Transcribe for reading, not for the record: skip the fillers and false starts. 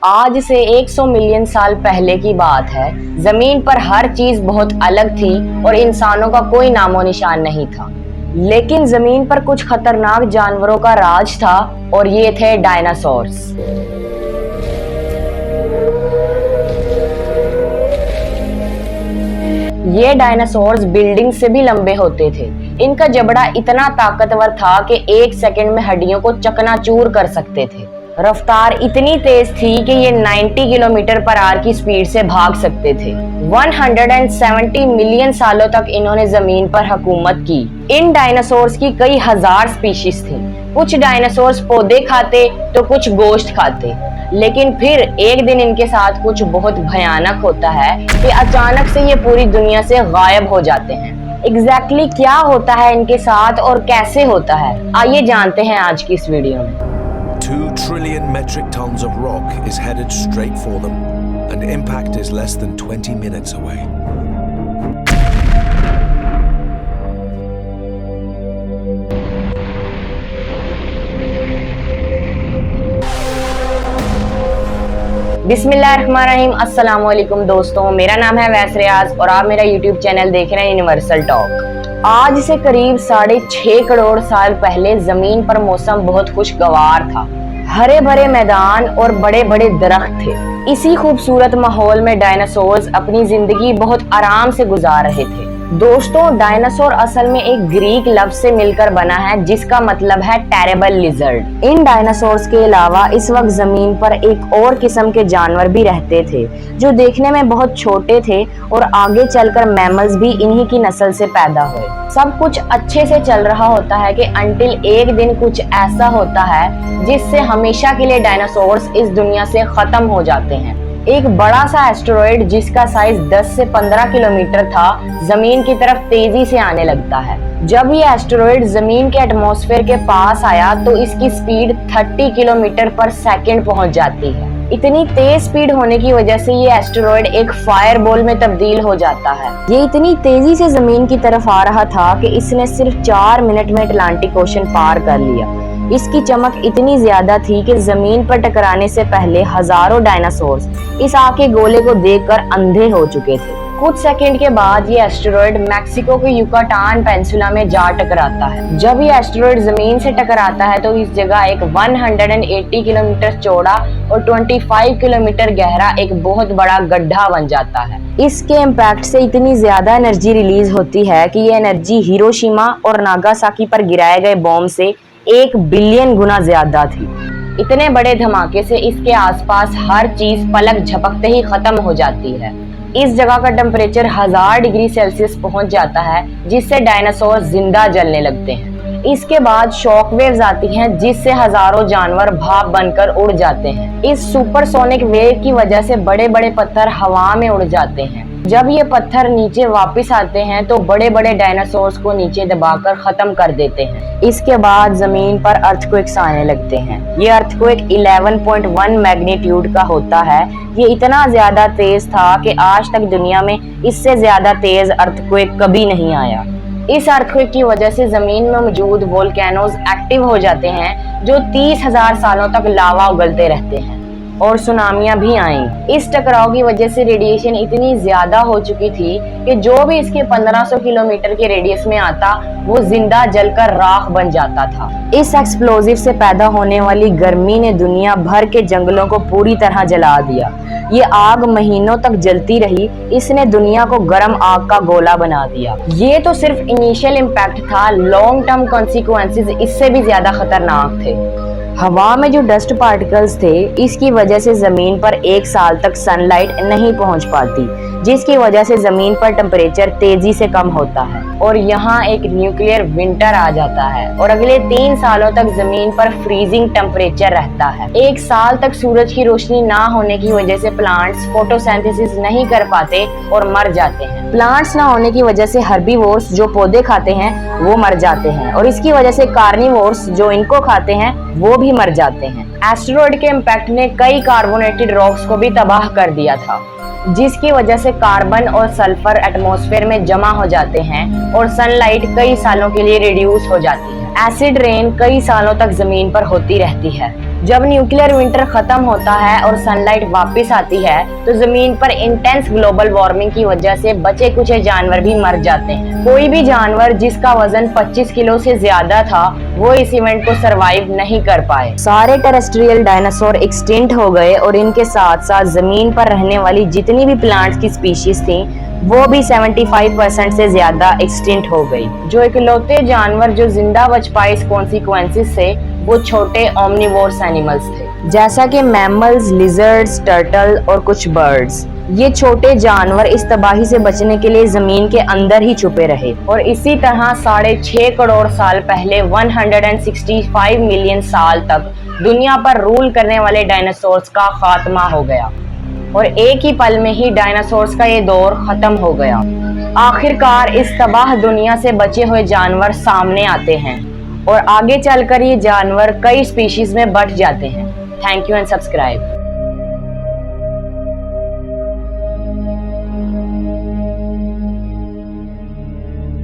आज से 100 मिलियन साल पहले की बात है। जमीन पर हर चीज बहुत अलग थी और इंसानों का कोई नामो निशान नहीं था। लेकिन जमीन पर कुछ खतरनाक जानवरों का राज था और ये थे डायनासोर्स। ये डायनासोर्स बिल्डिंग से भी लंबे होते थे। इनका जबड़ा इतना ताकतवर था कि 1 सेकंड में हड्डियों को चकनाचूर कर सकते थे। रफ्तार इतनी तेज थी कि ये 90 किलोमीटर पर आवर की स्पीड से भाग सकते थे। 170 मिलियन सालों तक इन्होंने जमीन पर हुकूमत की। इन डायनासोर्स की कई हजार स्पीशीज थी। कुछ डायनासोर्स पौधे खाते तो कुछ गोश्त खाते। लेकिन फिर एक दिन इनके साथ कुछ बहुत भयानक होता है कि अचानक से ये पूरी दुनिया से गायब हो जाते हैं। एग्जैक्टली क्या होता है इनके साथ और कैसे होता है, आइए जानते हैं आज की इस वीडियो में। 2 trillion metric tons of rock is headed straight for them, and impact is less than 20 minutes away. बिस्मिल्लाहिर्रहमानिर्रहीम। अस्सलाम वालेकुम दोस्तों, मेरा नाम है वैस रियाज और आप मेरा यूट्यूब चैनल देख रहे हैं यूनिवर्सल टॉक। आज से करीब 6.5 करोड़ साल पहले जमीन पर मौसम बहुत खुशगवार था। हरे भरे मैदान और बड़े बड़े दरख्त थे। इसी खूबसूरत माहौल में डायनासोर्स अपनी जिंदगी बहुत आराम से गुजार रहे थे। दोस्तों, डायनासोर असल में एक ग्रीक लफ्ज से मिलकर बना है जिसका मतलब है टेरेबल लिजर्ड। इन डायनासोर्स के अलावा इस वक्त जमीन पर एक और किस्म के जानवर भी रहते थे जो देखने में बहुत छोटे थे और आगे चलकर मैमल्स भी इन्हीं की नस्ल से पैदा हुए। सब कुछ अच्छे से चल रहा होता है कि अंटिल एक दिन कुछ ऐसा होता है जिससे हमेशा के लिए डायनासोर्स इस दुनिया से खत्म हो जाते हैं। एक बड़ा सा एस्टेरॉयड जिसका साइज 10 से 15 किलोमीटर था जमीन की तरफ तेजी से आने लगता है। जब ये एस्टेरॉयड जमीन के एटमॉस्फेयर के पास आया तो इसकी स्पीड 30 किलोमीटर पर सेकंड पहुंच जाती है। इतनी तेज स्पीड होने की वजह से ये एस्टेरॉयड एक फायर बॉल में तब्दील हो जाता है। ये इतनी तेजी से जमीन की तरफ आ रहा था कि इसने सिर्फ 4 मिनट में अटलांटिक ओशन पार कर लिया। इसकी चमक इतनी ज्यादा थी कि जमीन पर टकराने से पहले हजारों डायनासोर्स इस आग के गोले को देखकर अंधे हो चुके थे। कुछ सेकंड के बाद ये एस्टेरॉयड मैक्सिको के युकाटान पेनिनसुला में जा टकराता है। जब ये एस्टेरॉयड जमीन से टकराता है तो इस जगह एक 180 किलोमीटर चौड़ा और 25 किलोमीटर गहरा एक बहुत बड़ा गड्ढा बन जाता है। इसके इम्पैक्ट से इतनी ज्यादा एनर्जी रिलीज होती है कि ये एनर्जी हिरोशिमा और नागासाकी पर गिराए गए बॉम्ब से 1 बिलियन गुना ज्यादा थी। इतने बड़े धमाके से इसके आसपास हर चीज पलक झपकते ही खत्म हो जाती है। इस जगह का टेम्परेचर 1000 डिग्री सेल्सियस पहुंच जाता है जिससे डायनासोर जिंदा जलने लगते हैं। इसके बाद शॉक वेव्स आती हैं जिससे हजारों जानवर भाप बनकर उड़ जाते हैं। इस सुपरसोनिक वेव की वजह से बड़े बड़े पत्थर हवा में उड़ जाते हैं। जब ये पत्थर नीचे वापस आते हैं तो बड़े बड़े डायनासोर्स को नीचे दबाकर खत्म कर देते हैं। इसके बाद जमीन पर अर्थक्वेक्स आने लगते हैं। ये अर्थक्वेक 11.1 मैग्नीट्यूड का होता है। ये इतना ज्यादा तेज था कि आज तक दुनिया में इससे ज्यादा तेज अर्थक्वेक कभी नहीं आया। इस अर्थक्वेक की वजह से जमीन में मौजूद वोल्केनोज एक्टिव हो जाते हैं जो 30,000 सालों तक लावा उगलते रहते हैं और सुनामियां भी आईं। इस टकराव की वजह से रेडिएशन इतनी ज्यादा हो चुकी थी कि जो भी इसके 1500 किलोमीटर के रेडियस में आता वो जिंदा जलकर राख बन जाता था। इस एक्सप्लोजिव से पैदा होने वाली गर्मी ने दुनिया भर के जंगलों को पूरी तरह जला दिया। ये आग महीनों तक जलती रही। इसने दुनिया को गर्म आग का गोला बना दिया। ये तो सिर्फ इनिशियल इम्पैक्ट था, लॉन्ग टर्म कॉन्सिक्वेंसेस इससे भी ज्यादा खतरनाक थे। हवा में जो डस्ट पार्टिकल्स थे इसकी वजह से जमीन पर 1 साल तक सनलाइट नहीं पहुंच पाती, जिसकी वजह से जमीन पर टेम्परेचर तेजी से कम होता है और यहाँ एक न्यूक्लियर विंटर आ जाता है और अगले 3 सालों तक जमीन पर फ्रीजिंग टेम्परेचर रहता है। 1 साल तक सूरज की रोशनी ना होने की वजह से प्लांट्स फोटोसिंथेसिस नहीं कर पाते और मर जाते हैं। प्लांट्स ना होने की वजह से हर्बीवोर्स जो पौधे खाते हैं वो मर जाते हैं और इसकी वजह से कार्निवोर्स जो इनको खाते हैं वो भी मर जाते हैं। एस्टेरॉयड के इम्पैक्ट ने कई कार्बोनेटेड रॉक्स को भी तबाह कर दिया था, जिसकी वजह से कार्बन और सल्फर एटमॉस्फेयर में जमा हो जाते हैं और सनलाइट कई सालों के लिए रिड्यूस हो जाती है। एसिड रेन कई सालों तक जमीन पर होती रहती है जब न्यूक्लियर विंटर खत्म होता है और सनलाइट वापस आती है तो जमीन पर इंटेंस ग्लोबल वार्मिंग की वजह से बचे कुचे जानवर भी मर जाते हैं। कोई भी जानवर जिसका वजन 25 किलो से ज्यादा था वो इस इवेंट को सरवाइव नहीं कर पाए। सारे टेरेस्ट्रियल डायनासोर एक्सटिंक्ट हो गए और इनके साथ साथ जमीन पर रहने वाली जितनी भी प्लांट्स की स्पीशीज थी वो भी 75% से ज्यादा एक्सटिंक्ट हो गई। जो इकलौते जानवर जो जिंदा बच पाए इस कॉन्सिक्वेंसेस से वो छोटे ओमनिवोर्स एनिमल्स थे, जैसा कि मैमल्स, लिजर्ड्स, टर्टल और कुछ बर्ड्स। ये छोटे जानवर इस तबाही से बचने के लिए जमीन के अंदर ही छुपे रहे और इसी तरह 6.5 करोड़ साल पहले 165 मिलियन साल तक दुनिया पर रूल करने वाले डायनासोर्स का खात्मा हो गया और एक ही पल में ही डायनासोर्स का ये दौर खत्म हो गया। आखिरकार इस तबाह दुनिया से बचे हुए जानवर सामने आते हैं और आगे चलकर ये जानवर कई स्पीशीज में बंट जाते हैं। Thank you and subscribe.